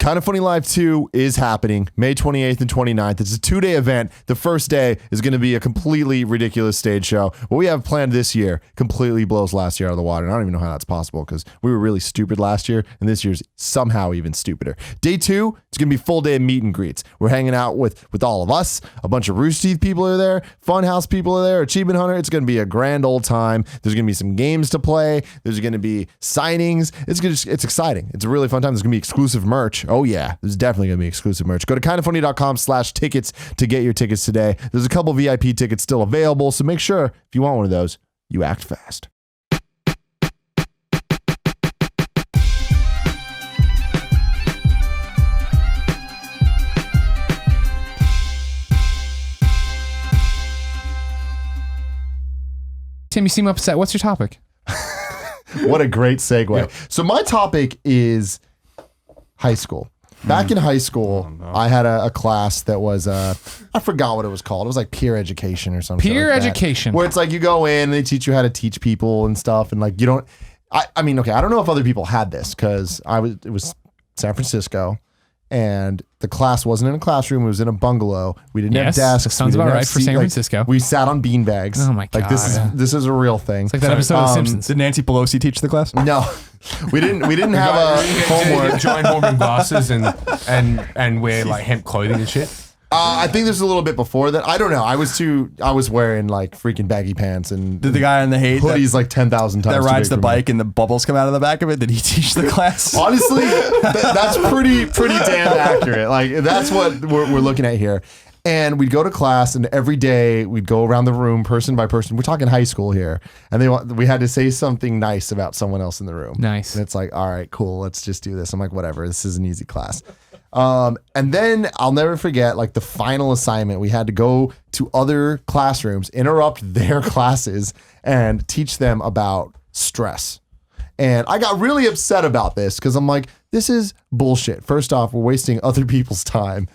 Kind of Funny Live 2 is happening May 28th and 29th. It's a 2-day event. The first day is going to be a completely ridiculous stage show. What we have planned this year completely blows last year out of the water. And I don't even know how that's possible because we were really stupid last year, and this year's somehow even stupider. Day 2, it's going to be full day of meet and greets. We're hanging out with all of us. A bunch of Rooster Teeth people are there. Funhouse people are there. Achievement Hunter. It's going to be a grand old time. There's going to be some games to play. There's going to be signings. It's exciting. It's a really fun time. There's going to be exclusive merch. Oh yeah, there's definitely going to be exclusive merch. Go to kindoffunny.com/tickets to get your tickets today. There's a couple VIP tickets still available, so make sure if you want one of those, you act fast. Tim, you seem upset. What's your topic? What a great segue. Yep. So my topic is high school. Back in high school, I had a class that was, I forgot what it was called. It was like peer education or something. Peer education. Where it's like you go in and they teach you how to teach people and stuff. And like you don't, I mean, okay, I don't know if other people had this because it was San Francisco. And the class wasn't in a classroom; it was in a bungalow. We didn't have desks. Sounds about right for San Francisco. We sat on beanbags. Oh my god! Like this is a real thing. It's like that episode of Simpsons. Did Nancy Pelosi teach the class? No, we didn't have a homework. Giant Mormon glasses and wear like hemp clothing and shit. I think there's a little bit before that. I don't know. I was wearing like freaking baggy pants and did the guy on the hate hoodies like 10,000 times. That rides the bike and the bubbles come out of the back of it. Did he teach the class? Honestly, that's pretty damn accurate. Like that's what we're looking at here. And we'd go to class, and every day we'd go around the room, person by person. We're talking high school here, and we had to say something nice about someone else in the room. Nice. And it's like, all right, cool, let's just do this. I'm like, whatever, this is an easy class. And then I'll never forget, like the final assignment, we had to go to other classrooms, interrupt their classes, and teach them about stress. And I got really upset about this because I'm like, this is bullshit. First off, we're wasting other people's time,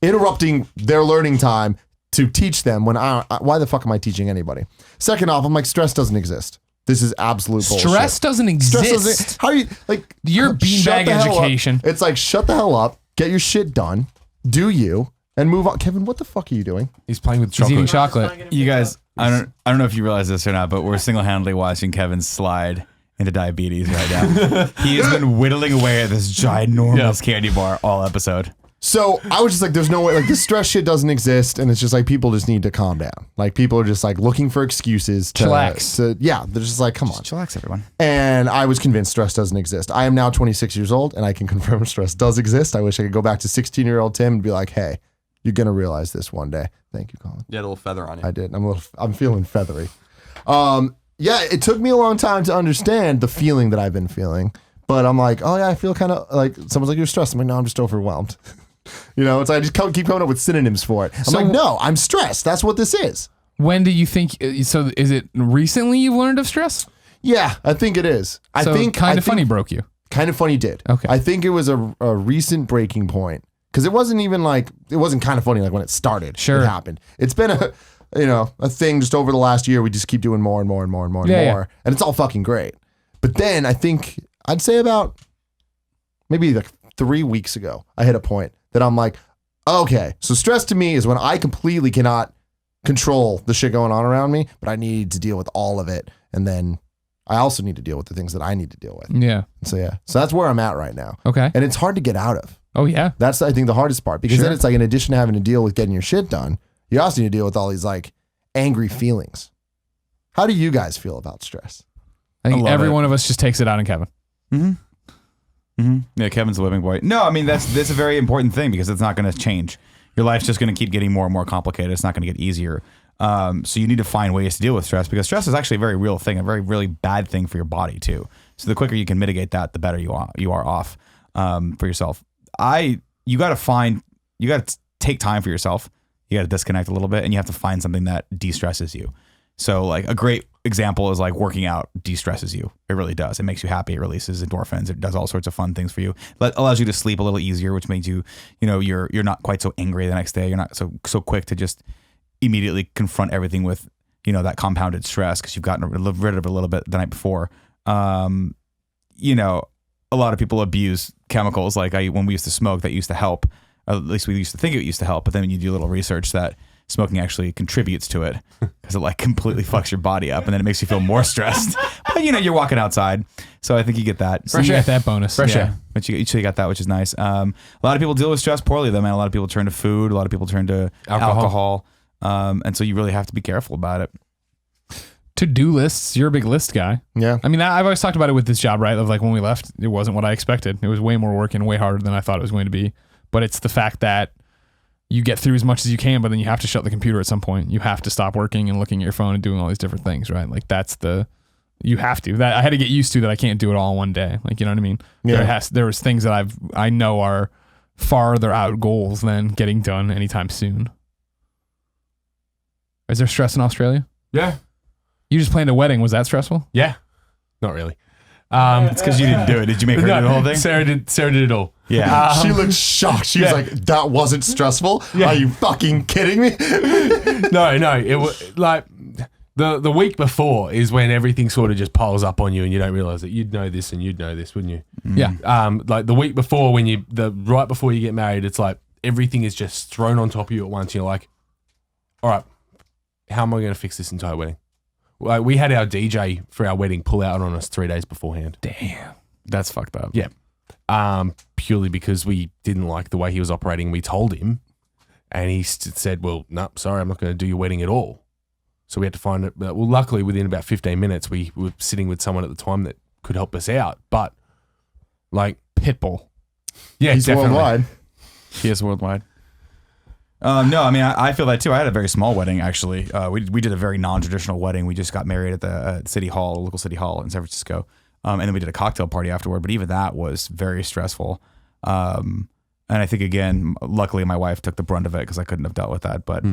interrupting their learning time to teach them when why the fuck am I teaching anybody? Second off, I'm like, stress doesn't exist. This is absolute bullshit. Stress doesn't exist. How are you like your beanbag education? It's like shut the hell up, get your shit done, do you, and move on. Kevin, what the fuck are you doing? He's playing with chocolate. He's eating chocolate. You guys, I don't know if you realize this or not, but we're single-handedly watching Kevin slide into diabetes right now. He has been whittling away at this ginormous candy bar all episode. So I was just like, there's no way, like this stress shit doesn't exist. And it's just like, people just need to calm down. Like people are just like looking for excuses to chillax. Yeah. They're just like, come on. Chillax, everyone. And I was convinced stress doesn't exist. I am now 26 years old and I can confirm stress does exist. I wish I could go back to 16-year-old Tim and be like, hey, you're going to realize this one day. Thank you, Colin. You had a little feather on you. I did. I'm feeling feathery. Yeah, it took me a long time to understand the feeling that I've been feeling, but I'm like, oh yeah, I feel kind of like someone's like, you're stressed. I'm like, no, I'm just overwhelmed. You know, it's like I just keep coming up with synonyms for it. I'm like, no, I'm stressed. That's what this is. When do you think? So is it recently you've learned of stress? Yeah, I think it is. I think Kind of Funny broke you. Kind of Funny did. Okay. I think it was a recent breaking point because it wasn't even like it wasn't Kind of Funny like when it started. Sure, it happened. It's been a thing just over the last year. We just keep doing more and more and more and more and more, and it's all fucking great. But then I think I'd say about maybe like 3 weeks ago, I hit a point that I'm like, okay, so stress to me is when I completely cannot control the shit going on around me, but I need to deal with all of it. And then I also need to deal with the things that I need to deal with. Yeah. So that's where I'm at right now. Okay. And it's hard to get out of. Oh yeah. That's, I think, the hardest part because then it's like, in addition to having to deal with getting your shit done, you also need to deal with all these like angry feelings. How do you guys feel about stress? I think every one of us just takes it out on Kevin. Mm-hmm. Mm-hmm. Yeah, Kevin's a whipping boy. No, I mean, that's a very important thing because it's not going to change. Your life's just going to keep getting more and more complicated. It's not going to get easier. So you need to find ways to deal with stress because stress is actually a very real thing, a very, really bad thing for your body too. So the quicker you can mitigate that, the better you are off for yourself. You got to take time for yourself. You got to disconnect a little bit and you have to find something that de-stresses you. So like a great example is like working out de-stresses you. It really does. It makes you happy. It releases endorphins. It does all sorts of fun things for you. It allows you to sleep a little easier, which makes you, you're not quite so angry the next day. You're not so quick to just immediately confront everything with, that compounded stress because you've gotten rid of it a little bit the night before. a lot of people abuse chemicals. Like when we used to smoke, that used to help. At least we used to think it used to help. But then when you do a little research, that smoking actually contributes to it because it like completely fucks your body up, and then it makes you feel more stressed. But you're walking outside, so I think you get that. So you get that bonus. Fresh air. But you got that, which is nice. A lot of people deal with stress poorly, though, man. A lot of people turn to food. A lot of people turn to alcohol. And so you really have to be careful about it. To-do lists. You're a big list guy. Yeah. I mean, I've always talked about it with this job, right? Of like when we left, it wasn't what I expected. It was way more work and way harder than I thought it was going to be. But it's the fact that you get through as much as you can, but then you have to shut the computer at some point. You have to stop working and looking at your phone and doing all these different things, right? Like you have to. That I had to get used to that I can't do it all in one day. Like, you know what I mean? Yeah. There was things that I know are farther out goals than getting done anytime soon. Is there stress in Australia? Yeah. You just planned a wedding. Was that stressful? Yeah. Not really. It's because you didn't do it. Did you make her do the whole thing? Sarah did it all. Yeah. She looked shocked. She was like, that wasn't stressful? Yeah. Are you fucking kidding me? No. It was like the week before is when everything sort of just piles up on you and you don't realize that you'd know this and you'd know this, wouldn't you? Yeah. Like the week before right before you get married, it's like everything is just thrown on top of you at once. You're like, all right, how am I going to fix this entire wedding? Like we had our DJ for our wedding pull out on us 3 days beforehand. Damn. That's fucked up. Yeah. Purely because we didn't like the way he was operating. We told him and he said, well, no, sorry, I'm not going to do your wedding at all. So we had to find it. Well, luckily within about 15 minutes, we were sitting with someone at the time that could help us out. But like Pitbull. Yeah, He's definitely. worldwide. He is worldwide. No, I mean, I feel that too. I had a very small wedding, actually. We did a very non-traditional wedding. We just got married at the city hall, local city hall in San Francisco. And then we did a cocktail party afterward. But even that was very stressful. And I think, again, luckily my wife took the brunt of it because I couldn't have dealt with that. But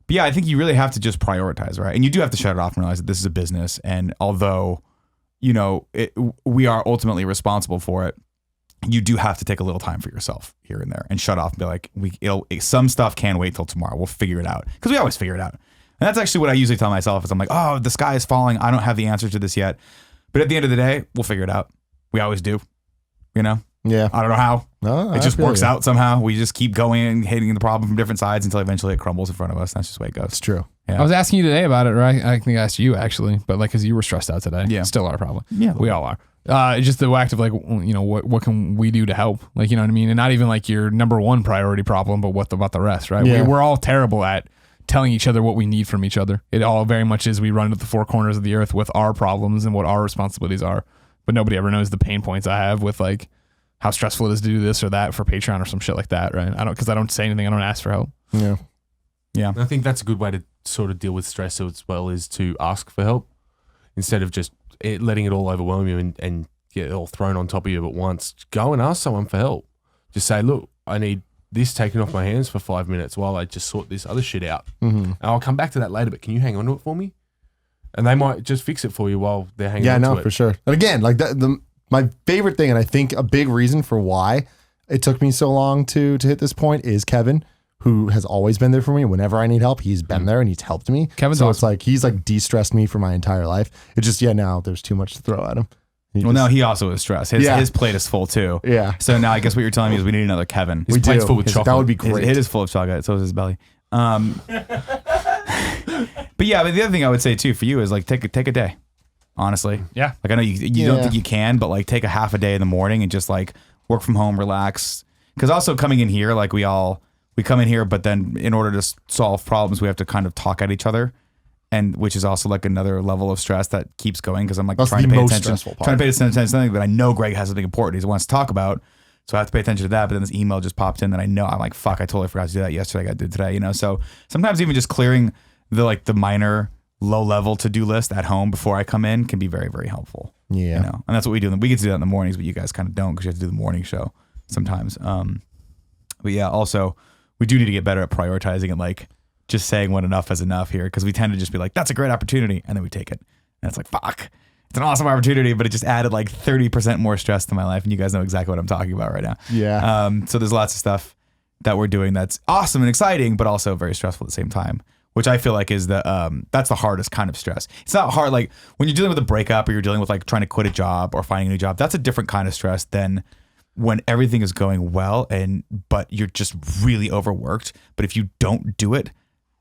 yeah, I think you really have to just prioritize, right? And you do have to shut it off and realize that this is a business. And although, we are ultimately responsible for it, you do have to take a little time for yourself here and there and shut off and be like, some stuff can wait till tomorrow. We'll figure it out. Because we always figure it out. And that's actually what I usually tell myself is I'm like, oh, the sky is falling. I don't have the answer to this yet. But at the end of the day, we'll figure it out. We always do. Yeah. I don't know how. No, it just works out somehow. We just keep going and hitting the problem from different sides until eventually it crumbles in front of us. That's just the way it goes. It's true. Yeah. I was asking you today about it, right? I think I asked you actually, but like, cause you were stressed out today. Yeah. Still are probably. Yeah. We all are. It's just the act of like, what can we do to help? Like, you know what I mean? And not even like your number one priority problem, but what about the rest, right? Yeah. We're all terrible at telling each other what we need from each other. It all very much is we run to the four corners of the earth with our problems and what our responsibilities are. But nobody ever knows the pain points I have with like how stressful it is to do this or that for Patreon or some shit like that, right? Because I don't say anything. I don't ask for help. Yeah. Yeah. I think that's a good way to sort of deal with stress as well, is to ask for help instead of just letting it all overwhelm you and get it all thrown on top of you at once. Go and ask someone for help. Just say, look, I need this taken off my hands for 5 minutes while I just sort this other shit out. Mm-hmm. And I'll come back to that later, but can you hang on to it for me? And they might just fix it for you while they're hanging on to it. Yeah, no, for sure. And again, like my favorite thing, and I think a big reason for why it took me so long to hit this point is Kevin, who has always been there for me. Whenever I need help, he's been there and he's helped me. Kevin's so awesome. it's like he's like de-stressed me for my entire life. It's just now there's too much to throw at him. Now he also is stressed. His plate is full too. Yeah. So now I guess what you're telling me is we need another Kevin. His plate's full with chocolate. That would be great. It is full of chocolate. So is his belly. But yeah, but the other thing I would say too for you is like take a day. Honestly. Yeah. Like I know you don't think you can, but like take a half a day in the morning and just like work from home, relax. Because also coming in here, like we come in here, but then in order to solve problems, we have to kind of talk at each other. And which is also like another level of stress that keeps going because I'm like trying to pay attention to something that I know Greg has something important he wants to talk about. So I have to pay attention to that. But then this email just popped in that I know I'm like, fuck, I totally forgot to do that yesterday. I got to do it today, So sometimes even just clearing the minor low level to-do list at home before I come in can be very, very helpful. Yeah. And that's what we do. We get to do that in the mornings, but you guys kind of don't because you have to do the morning show sometimes. But yeah, also we do need to get better at prioritizing and like just saying when enough is enough here because we tend to just be like, that's a great opportunity. And then we take it. And it's like, fuck, it's an awesome opportunity, but it just added like 30% more stress to my life. And you guys know exactly what I'm talking about right now. Yeah. So there's lots of stuff that we're doing that's awesome and exciting, but also very stressful at the same time, which I feel like is that's the hardest kind of stress. It's not hard like when you're dealing with a breakup or you're dealing with like trying to quit a job or finding a new job. That's a different kind of stress than when everything is going well but you're just really overworked. But if you don't do it,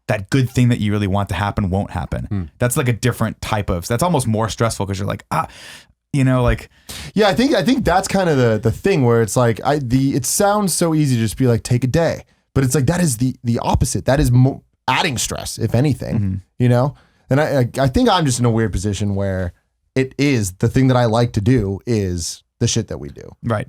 that good thing that you really want to happen won't happen. That's like a different type of. That's almost more stressful because you're like like. Yeah, I think that's kind of the thing where it's like it sounds so easy to just be like take a day, but it's like that is the opposite. That is adding stress, if anything, And I think I'm just in a weird position where it is the thing that I like to do is the shit that we do, Right.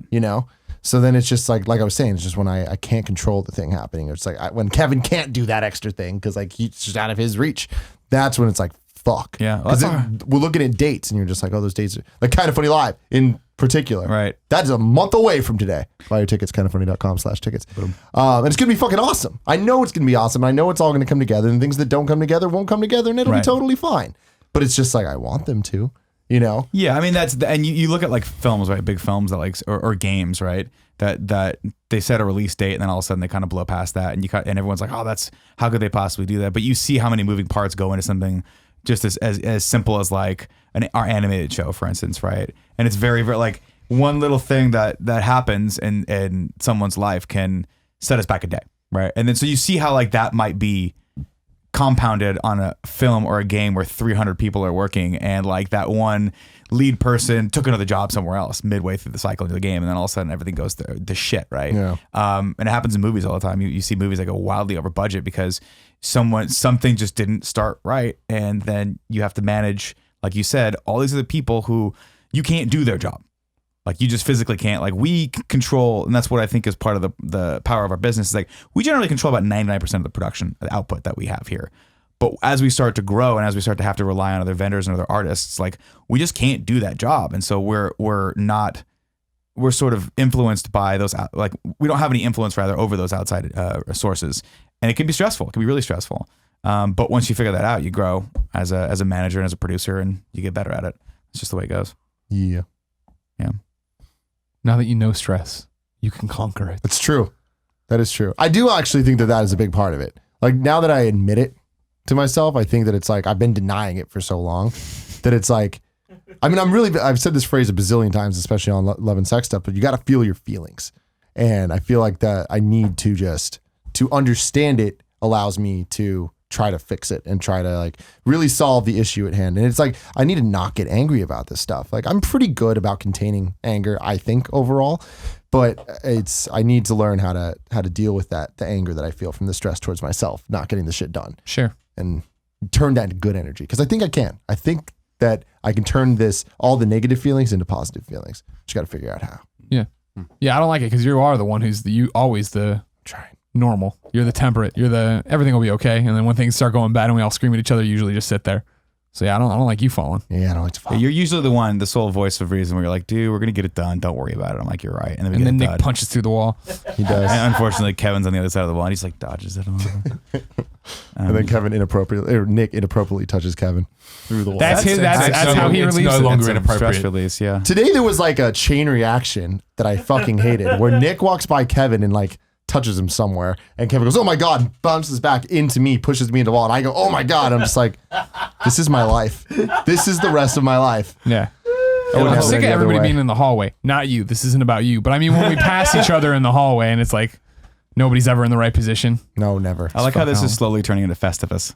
So then it's just like I was saying, it's just when I can't control the thing happening. It's like when Kevin can't do that extra thing because like he's just out of his reach. That's when it's like fuck. Yeah, because we're looking at dates and you're just like, oh, those dates are like Kind of Funny Live in particular. Right. That's a month away from today. Buy your tickets, kindoffunny.com/tickets. And it's gonna be fucking awesome. I know it's gonna be awesome. I know it's all gonna come together, and things that don't come together won't come together, and it'll be totally fine. But it's just like I want them to. Yeah, I mean and you look at like films, right? Big films that like or games, right? That they set a release date and then all of a sudden they kind of blow past that and and everyone's like, oh, that's how could they possibly do that? But you see how many moving parts go into something just as simple as like our animated show, for instance, right? And it's very, very like one little thing that happens in someone's life can set us back a day, right? And then so you see how like that might be compounded on a film or a game where 300 people are working and like that one lead person took another job somewhere else midway through the cycle of the game and then all of a sudden everything goes to shit, right? Yeah. And it happens in movies all the time. You see movies that go wildly over budget because something just didn't start right, and then you have to manage, like you said, all these other people who you can't do their job. Like you just physically can't. Like we control, and that's what I think is part of the power of our business. Is like we generally control about 99% of the production, the output that we have here. But as we start to grow and as we start to have to rely on other vendors and other artists, like we just can't do that job. And so we're sort of influenced by those. Like we don't have any influence rather over those outside sources, and it can be stressful. It can be really stressful. But once you figure that out, you grow as a manager and as a producer, and you get better at it. It's just the way it goes. Yeah. Yeah. Now that you know stress, you can conquer it. It's true. That is true. I do actually think that is a big part of it. Like now that I admit it to myself, I think that it's like I've been denying it for so long that it's like, I mean, I've said this phrase a bazillion times, especially on love and sex stuff, but you got to feel your feelings. And I feel like that I need to understand it allows me to try to fix it and try to like really solve the issue at hand. And it's like, I need to not get angry about this stuff. Like I'm pretty good about containing anger, I think overall, but I need to learn how to deal with the anger that I feel from the stress towards myself, not getting the shit done. Sure. And turn that into good energy. Cause I think I can. I think that I can turn all the negative feelings into positive feelings. Just got to figure out how. Yeah. Yeah. I don't like it because you are the one who's always the trying. Normal. You're the temperate. You're the everything will be okay. And then when things start going bad and we all scream at each other, you usually just sit there. So yeah, I don't like you falling. Yeah, I don't like to fall. You're usually the sole voice of reason where you're like, dude, we're gonna get it done. Don't worry about it. I'm like, you're right. And then Nick punches through the wall. He does. And unfortunately, Kevin's on the other side of the wall and he's like dodges it. And then Nick inappropriately touches Kevin through the wall. That's how he releases no it. longer That's inappropriate. stress release, yeah. Today there was like a chain reaction that I fucking hated where Nick walks by Kevin and like touches him somewhere and Kevin goes, oh my God, bounces back into me, pushes me into the wall. And I go, oh my God. I'm just like, this is my life. This is the rest of my life. Yeah. wouldn't I'm have it sick of any other everybody way. being in the hallway. Not you. This isn't about you. But I mean, when we pass each other in the hallway and it's like nobody's ever in the right position. No, never. I like how this hell. is slowly turning into Festivus.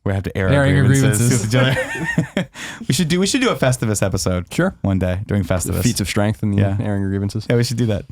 We have to air our Airing your grievances grievances. with each other. we should do a Festivus episode. Sure. One day during Festivus. Feats of strength and Yeah. airing your grievances. Yeah, we should do that.